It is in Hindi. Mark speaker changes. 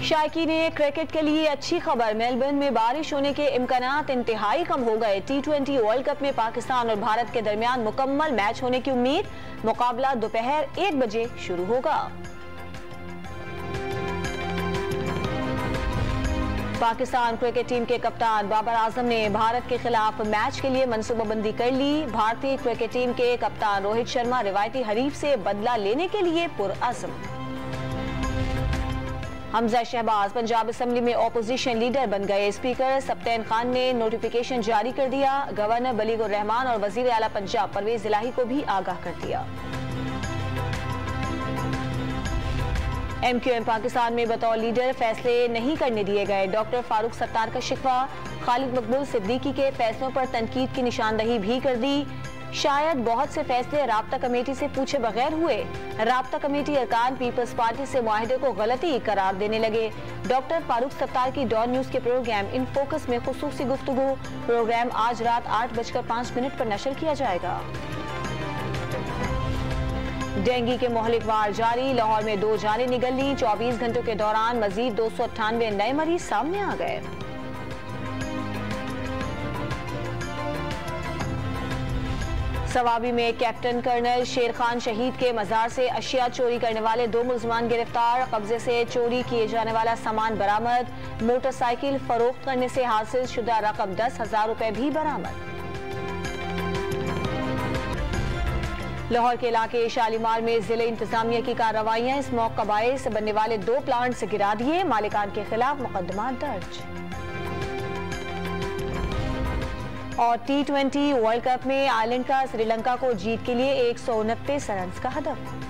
Speaker 1: शायकीन क्रिकेट के लिए अच्छी खबर, मेलबर्न में बारिश होने के इम्कानात इंतहाई कम हो गए। T20 वर्ल्ड कप में पाकिस्तान और भारत के दरमियान मुकम्मल मैच होने की उम्मीद। मुकाबला दोपहर 1 बजे शुरू होगा। पाकिस्तान क्रिकेट टीम के कप्तान बाबर आजम ने भारत के खिलाफ मैच के लिए मंसूबाबंदी कर ली। भारतीय क्रिकेट टीम के कप्तान रोहित शर्मा रिवायती हरीफ से बदला लेने के लिए पुरअज़्म। हमजा शहबाज पंजाब असेंबली में ऑपोजिशन लीडर बन गए। स्पीकर सप्तैन खान ने नोटिफिकेशन जारी कर दिया। गवर्नर बलीगुर रहमान और वजीर आला पंजाब परवेज इलाही को भी आगाह कर दिया। MQM पाकिस्तान में बतौर लीडर फैसले नहीं करने दिए गए। डॉक्टर फारूक सत्तार का शिकवा, खालिद मकबूल सिद्दीकी के फैसलों पर तनकीद की निशानदही भी कर दी। शायद बहुत से फैसले राब्ता कमेटी से पूछे बगैर हुए। राब्ता कमेटी अरकान पीपल्स पार्टी से मुआहदे को गलती करार देने लगे। डॉक्टर फारूक सत्तार की डॉन न्यूज के प्रोग्राम इन फोकस में खुसूसी गुफ्तगू। प्रोग्राम आज रात 8:05 पर नशर किया जाएगा। डेंगू के मोहलिक वार जारी, लाहौर में 2 जानें निगल ली। 24 घंटों के दौरान मजीद 298 नए मरीज सामने आ गए। सवाबी में कैप्टन कर्नल शेर खान शहीद के मजार से अशिया चोरी करने वाले 2 मुलजमान गिरफ्तार। कब्जे से चोरी किए जाने वाला सामान बरामद। मोटरसाइकिल फरोख्त करने से हासिल शुदा रकम 10,000 रुपए भी बरामद। लाहौर के इलाके शालीमार में जिले इंतजामिया की कार्रवाइयां। स्मोक का बायस बनने वाले 2 प्लांट्स गिरा दिए। मालिकान के खिलाफ मुकदमा दर्ज। और T20 वर्ल्ड कप में आयरलैंड का श्रीलंका को जीत के लिए 129 रन का हदफ।